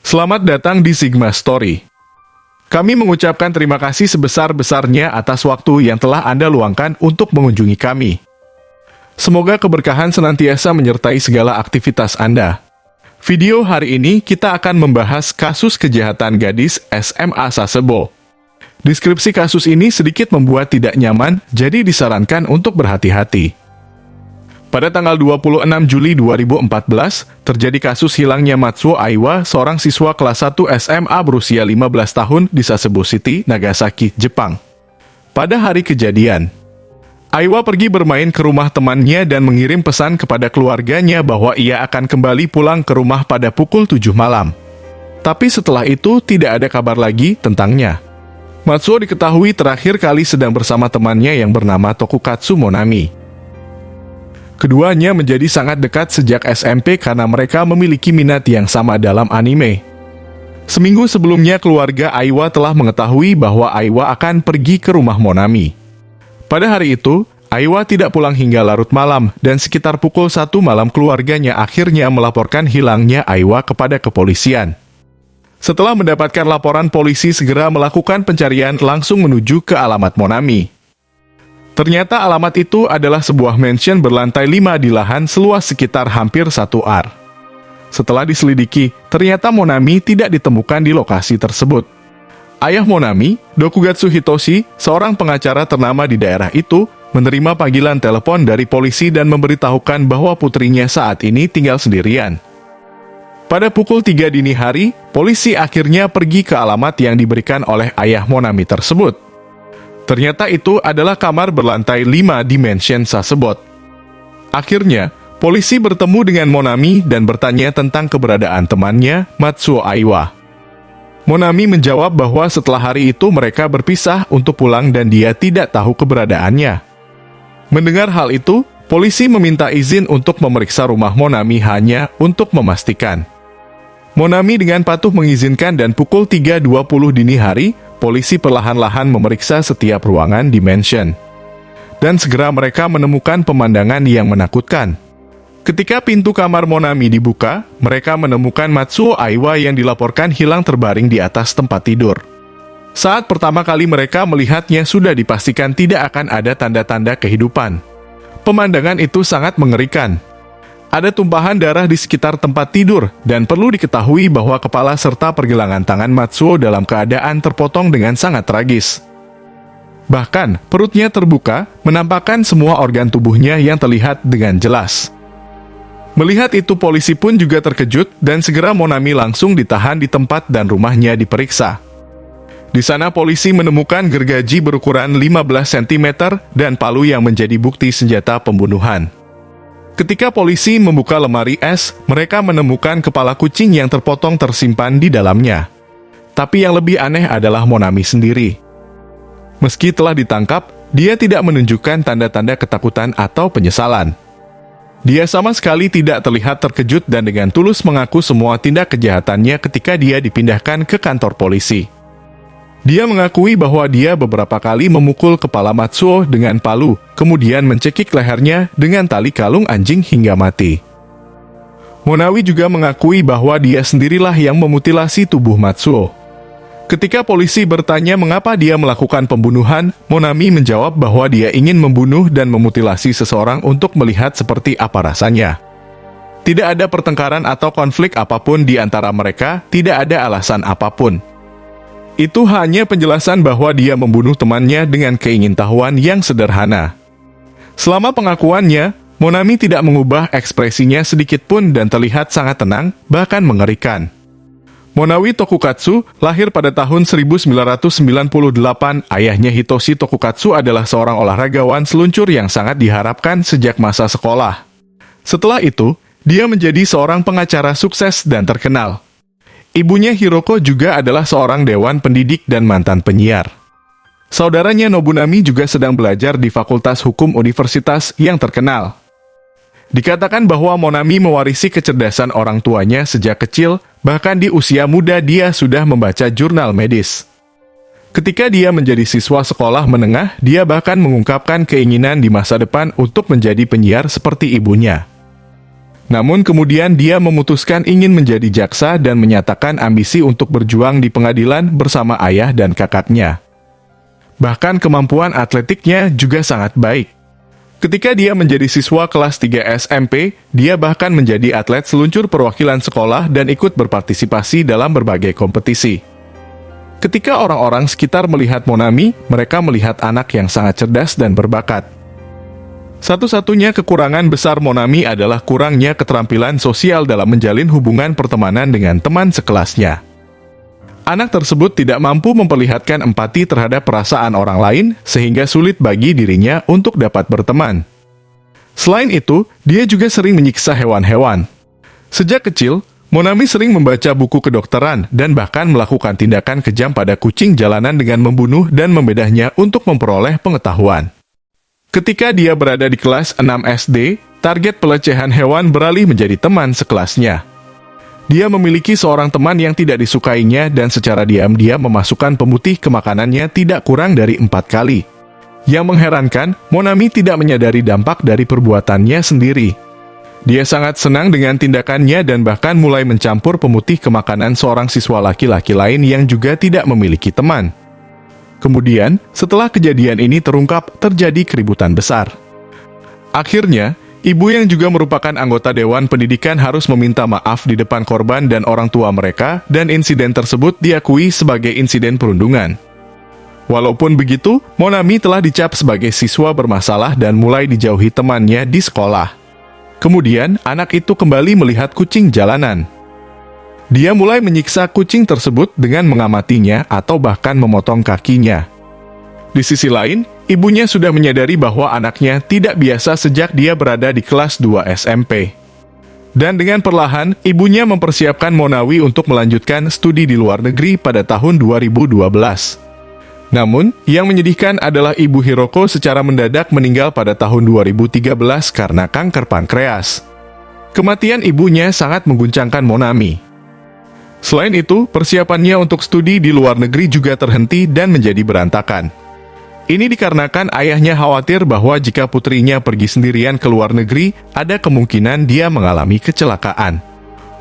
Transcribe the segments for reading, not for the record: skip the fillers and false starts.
Selamat datang di Sigma Story. Kami mengucapkan terima kasih sebesar-besarnya atas waktu yang telah Anda luangkan untuk mengunjungi kami. Semoga keberkahan senantiasa menyertai segala aktivitas Anda. Video hari ini kita akan membahas kasus kejahatan gadis SMA Sasebo. Deskripsi kasus ini sedikit membuat tidak nyaman, jadi disarankan untuk berhati-hati. Pada tanggal 26 Juli 2014, terjadi kasus hilangnya Matsuo Aiwa, seorang siswa kelas 1 SMA berusia 15 tahun di Sasebo City, Nagasaki, Jepang. Pada hari kejadian, Aiwa pergi bermain ke rumah temannya dan mengirim pesan kepada keluarganya bahwa ia akan kembali pulang ke rumah pada pukul 7 malam. Tapi setelah itu tidak ada kabar lagi tentangnya. Matsuo diketahui terakhir kali sedang bersama temannya yang bernama Tokukatsu Monami. Keduanya menjadi sangat dekat sejak SMP karena mereka memiliki minat yang sama dalam anime. Seminggu sebelumnya keluarga Aiwa telah mengetahui bahwa Aiwa akan pergi ke rumah Monami. Pada hari itu, Aiwa tidak pulang hingga larut malam, dan sekitar pukul 1 malam keluarganya akhirnya melaporkan hilangnya Aiwa kepada kepolisian. Setelah mendapatkan laporan, polisi segera melakukan pencarian langsung menuju ke alamat Monami. Ternyata alamat itu adalah sebuah mansion berlantai 5 di lahan seluas sekitar hampir 1 ar. Setelah diselidiki, ternyata Monami tidak ditemukan di lokasi tersebut. Ayah Monami, Dokugatsu Hitoshi, seorang pengacara ternama di daerah itu, menerima panggilan telepon dari polisi dan memberitahukan bahwa putrinya saat ini tinggal sendirian. Pada pukul 3 dini hari, polisi akhirnya pergi ke alamat yang diberikan oleh ayah Monami tersebut. Ternyata itu adalah kamar berlantai 5 di mansion Sasebo. Akhirnya, polisi bertemu dengan Monami dan bertanya tentang keberadaan temannya, Matsuo Aiwa. Monami menjawab bahwa setelah hari itu mereka berpisah untuk pulang dan dia tidak tahu keberadaannya. Mendengar hal itu, polisi meminta izin untuk memeriksa rumah Monami hanya untuk memastikan. Monami dengan patuh mengizinkan dan pukul 3.20 dini hari, polisi perlahan-lahan memeriksa setiap ruangan di mansion. Dan segera mereka menemukan pemandangan yang menakutkan. Ketika pintu kamar Monami dibuka, mereka menemukan Matsuo Aiwa yang dilaporkan hilang terbaring di atas tempat tidur. Saat pertama kali mereka melihatnya sudah dipastikan tidak akan ada tanda-tanda kehidupan. Pemandangan itu sangat mengerikan. Ada tumpahan darah di sekitar tempat tidur, dan perlu diketahui bahwa kepala serta pergelangan tangan Matsuo dalam keadaan terpotong dengan sangat tragis. Bahkan, perutnya terbuka, menampakkan semua organ tubuhnya yang terlihat dengan jelas. Melihat itu polisi pun juga terkejut dan segera Monami langsung ditahan di tempat dan rumahnya diperiksa. Di sana polisi menemukan gergaji berukuran 15 cm dan palu yang menjadi bukti senjata pembunuhan. Ketika polisi membuka lemari es, mereka menemukan kepala kucing yang terpotong tersimpan di dalamnya. Tapi yang lebih aneh adalah Monami sendiri. Meski telah ditangkap, dia tidak menunjukkan tanda-tanda ketakutan atau penyesalan. Dia sama sekali tidak terlihat terkejut dan dengan tulus mengaku semua tindak kejahatannya ketika dia dipindahkan ke kantor polisi. Dia mengakui bahwa dia beberapa kali memukul kepala Matsuo dengan palu, kemudian mencekik lehernya dengan tali kalung anjing hingga mati. Monami juga mengakui bahwa dia sendirilah yang memutilasi tubuh Matsuo. Ketika polisi bertanya mengapa dia melakukan pembunuhan, Monami menjawab bahwa dia ingin membunuh dan memutilasi seseorang untuk melihat seperti apa rasanya. Tidak ada pertengkaran atau konflik apapun di antara mereka, tidak ada alasan apapun. Itu hanya penjelasan bahwa dia membunuh temannya dengan keingintahuan yang sederhana. Selama pengakuannya, Monami tidak mengubah ekspresinya sedikit pun dan terlihat sangat tenang, bahkan mengerikan. Monawi Tokukatsu lahir pada tahun 1998. Ayahnya Hitoshi Tokukatsu adalah seorang olahragawan seluncur yang sangat diharapkan sejak masa sekolah. Setelah itu, dia menjadi seorang pengacara sukses dan terkenal. Ibunya Hiroko juga adalah seorang dewan pendidik dan mantan penyiar. Saudaranya Nobunami juga sedang belajar di Fakultas Hukum Universitas yang terkenal. Dikatakan bahwa Monami mewarisi kecerdasan orang tuanya sejak kecil, bahkan di usia muda dia sudah membaca jurnal medis. Ketika dia menjadi siswa sekolah menengah, dia bahkan mengungkapkan keinginan di masa depan untuk menjadi penyiar seperti ibunya. Namun kemudian dia memutuskan ingin menjadi jaksa dan menyatakan ambisi untuk berjuang di pengadilan bersama ayah dan kakaknya. Bahkan kemampuan atletiknya juga sangat baik. Ketika dia menjadi siswa kelas 3 SMP, dia bahkan menjadi atlet seluncur perwakilan sekolah dan ikut berpartisipasi dalam berbagai kompetisi. Ketika orang-orang sekitar melihat Monami, mereka melihat anak yang sangat cerdas dan berbakat. Satu-satunya kekurangan besar Monami adalah kurangnya keterampilan sosial dalam menjalin hubungan pertemanan dengan teman sekelasnya. Anak tersebut tidak mampu memperlihatkan empati terhadap perasaan orang lain, sehingga sulit bagi dirinya untuk dapat berteman. Selain itu, dia juga sering menyiksa hewan-hewan. Sejak kecil, Monami sering membaca buku kedokteran dan bahkan melakukan tindakan kejam pada kucing jalanan dengan membunuh dan membedahnya untuk memperoleh pengetahuan. Ketika dia berada di kelas 6 SD, target pelecehan hewan beralih menjadi teman sekelasnya. Dia memiliki seorang teman yang tidak disukainya dan secara diam-diam memasukkan pemutih ke makanannya tidak kurang dari 4 kali. Yang mengherankan, Monami tidak menyadari dampak dari perbuatannya sendiri. Dia sangat senang dengan tindakannya dan bahkan mulai mencampur pemutih ke makanan seorang siswa laki-laki lain yang juga tidak memiliki teman. Kemudian, setelah kejadian ini terungkap, terjadi keributan besar. Akhirnya, ibu yang juga merupakan anggota Dewan Pendidikan harus meminta maaf di depan korban dan orang tua mereka, dan insiden tersebut diakui sebagai insiden perundungan. Walaupun begitu, Monami telah dicap sebagai siswa bermasalah dan mulai dijauhi temannya di sekolah. Kemudian, anak itu kembali melihat kucing jalanan. Dia mulai menyiksa kucing tersebut dengan mengamatinya atau bahkan memotong kakinya. Di sisi lain, ibunya sudah menyadari bahwa anaknya tidak biasa sejak dia berada di kelas 2 SMP. Dan dengan perlahan, ibunya mempersiapkan Monawi untuk melanjutkan studi di luar negeri pada tahun 2012. Namun, yang menyedihkan adalah ibu Hiroko secara mendadak meninggal pada tahun 2013 karena kanker pankreas. Kematian ibunya sangat mengguncangkan Monami. Selain itu, persiapannya untuk studi di luar negeri juga terhenti dan menjadi berantakan. Ini dikarenakan ayahnya khawatir bahwa jika putrinya pergi sendirian ke luar negeri, ada kemungkinan dia mengalami kecelakaan.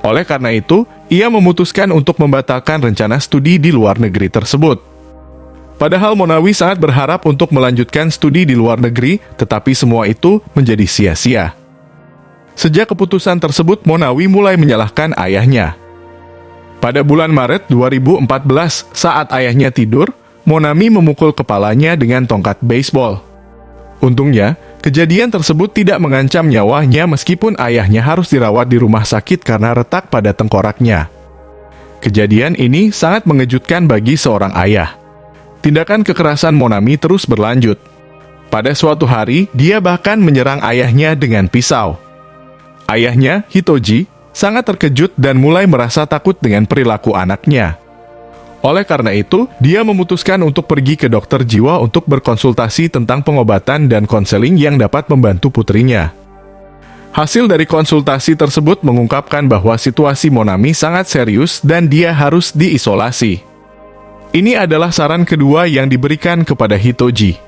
Oleh karena itu, ia memutuskan untuk membatalkan rencana studi di luar negeri tersebut. Padahal Monawi sangat berharap untuk melanjutkan studi di luar negeri, tetapi semua itu menjadi sia-sia. Sejak keputusan tersebut, Monawi mulai menyalahkan ayahnya. Pada bulan Maret 2014, saat ayahnya tidur, Monami memukul kepalanya dengan tongkat baseball. Untungnya, kejadian tersebut tidak mengancam nyawanya meskipun ayahnya harus dirawat di rumah sakit karena retak pada tengkoraknya. Kejadian ini sangat mengejutkan bagi seorang ayah. Tindakan kekerasan Monami terus berlanjut. Pada suatu hari, dia bahkan menyerang ayahnya dengan pisau. Ayahnya, Hitoji, sangat terkejut dan mulai merasa takut dengan perilaku anaknya. Oleh karena itu, dia memutuskan untuk pergi ke dokter jiwa untuk berkonsultasi tentang pengobatan dan konseling yang dapat membantu putrinya. Hasil dari konsultasi tersebut mengungkapkan bahwa situasi Monami sangat serius dan dia harus diisolasi. Ini adalah saran kedua yang diberikan kepada Hitoji.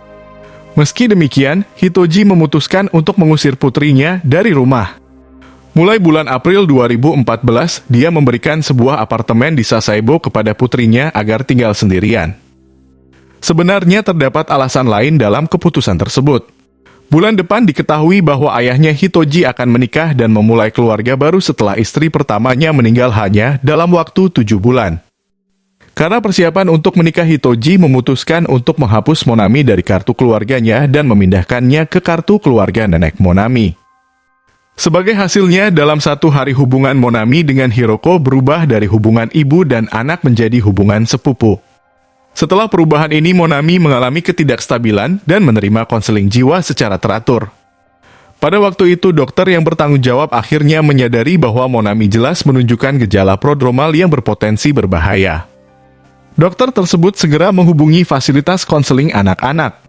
Meski demikian, Hitoji memutuskan untuk mengusir putrinya dari rumah. Mulai bulan April 2014, dia memberikan sebuah apartemen di Sasebo kepada putrinya agar tinggal sendirian. Sebenarnya terdapat alasan lain dalam keputusan tersebut. Bulan depan diketahui bahwa ayahnya Hitoji akan menikah dan memulai keluarga baru setelah istri pertamanya meninggal hanya dalam waktu 7 bulan. Karena persiapan untuk menikah, Hitoji memutuskan untuk menghapus Monami dari kartu keluarganya dan memindahkannya ke kartu keluarga nenek Monami. Sebagai hasilnya, dalam satu hari hubungan Monami dengan Hiroko berubah dari hubungan ibu dan anak menjadi hubungan sepupu. Setelah perubahan ini, Monami mengalami ketidakstabilan dan menerima konseling jiwa secara teratur. Pada waktu itu, dokter yang bertanggung jawab akhirnya menyadari bahwa Monami jelas menunjukkan gejala prodromal yang berpotensi berbahaya. Dokter tersebut segera menghubungi fasilitas konseling anak-anak.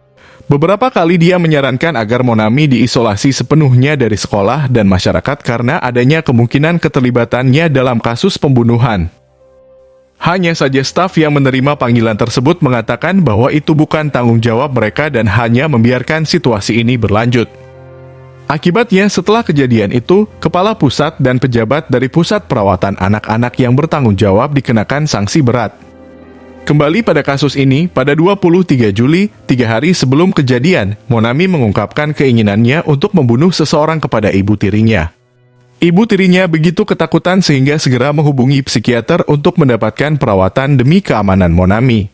Beberapa kali dia menyarankan agar Monami diisolasi sepenuhnya dari sekolah dan masyarakat karena adanya kemungkinan keterlibatannya dalam kasus pembunuhan. Hanya saja staf yang menerima panggilan tersebut mengatakan bahwa itu bukan tanggung jawab mereka dan hanya membiarkan situasi ini berlanjut. Akibatnya, setelah kejadian itu, kepala pusat dan pejabat dari pusat perawatan anak-anak yang bertanggung jawab dikenakan sanksi berat. Kembali pada kasus ini, pada 23 Juli, 3 hari sebelum kejadian, Monami mengungkapkan keinginannya untuk membunuh seseorang kepada ibu tirinya. Ibu tirinya begitu ketakutan sehingga segera menghubungi psikiater untuk mendapatkan perawatan demi keamanan Monami.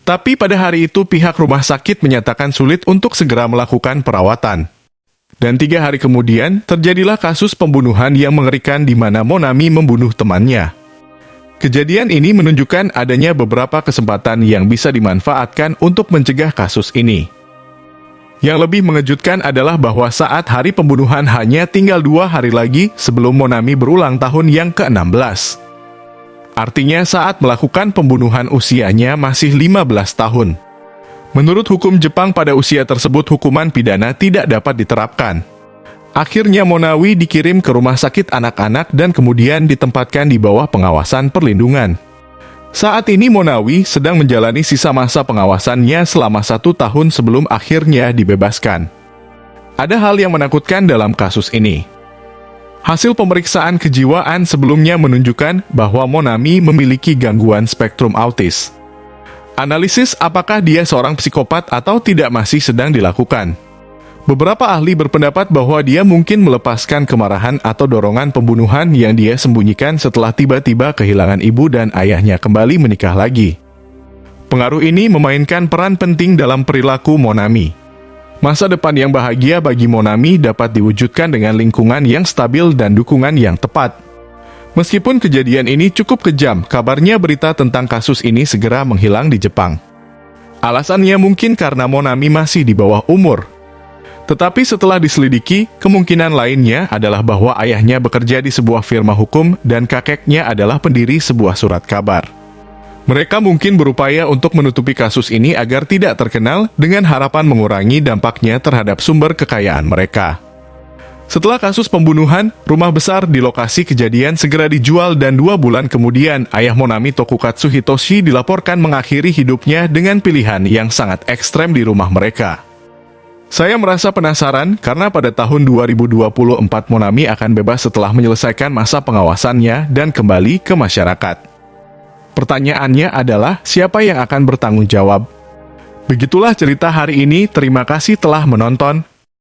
Tapi pada hari itu pihak rumah sakit menyatakan sulit untuk segera melakukan perawatan. Dan 3 hari kemudian, terjadilah kasus pembunuhan yang mengerikan di mana Monami membunuh temannya. Kejadian ini menunjukkan adanya beberapa kesempatan yang bisa dimanfaatkan untuk mencegah kasus ini. Yang lebih mengejutkan adalah bahwa saat hari pembunuhan hanya tinggal 2 hari lagi sebelum Monami berulang tahun yang ke-16. Artinya saat melakukan pembunuhan usianya masih 15 tahun. Menurut hukum Jepang pada usia tersebut hukuman pidana tidak dapat diterapkan. Akhirnya Monawi dikirim ke rumah sakit anak-anak dan kemudian ditempatkan di bawah pengawasan perlindungan. Saat ini Monawi sedang menjalani sisa masa pengawasannya selama 1 tahun sebelum akhirnya dibebaskan. Ada hal yang menakutkan dalam kasus ini. Hasil pemeriksaan kejiwaan sebelumnya menunjukkan bahwa Monami memiliki gangguan spektrum autis. Analisis apakah dia seorang psikopat atau tidak masih sedang dilakukan. Beberapa ahli berpendapat bahwa dia mungkin melepaskan kemarahan atau dorongan pembunuhan yang dia sembunyikan setelah tiba-tiba kehilangan ibu dan ayahnya kembali menikah lagi. Pengaruh ini memainkan peran penting dalam perilaku Monami. Masa depan yang bahagia bagi Monami dapat diwujudkan dengan lingkungan yang stabil dan dukungan yang tepat. Meskipun kejadian ini cukup kejam, kabarnya berita tentang kasus ini segera menghilang di Jepang. Alasannya mungkin karena Monami masih di bawah umur. Tetapi setelah diselidiki, kemungkinan lainnya adalah bahwa ayahnya bekerja di sebuah firma hukum dan kakeknya adalah pendiri sebuah surat kabar. Mereka mungkin berupaya untuk menutupi kasus ini agar tidak terkenal dengan harapan mengurangi dampaknya terhadap sumber kekayaan mereka. Setelah kasus pembunuhan, rumah besar di lokasi kejadian segera dijual dan 2 bulan kemudian, ayah Monami Tokukatsu Hitoshi dilaporkan mengakhiri hidupnya dengan pilihan yang sangat ekstrem di rumah mereka. Saya merasa penasaran karena pada tahun 2024 Monami akan bebas setelah menyelesaikan masa pengawasannya dan kembali ke masyarakat. Pertanyaannya adalah, siapa yang akan bertanggung jawab? Begitulah cerita hari ini, terima kasih telah menonton.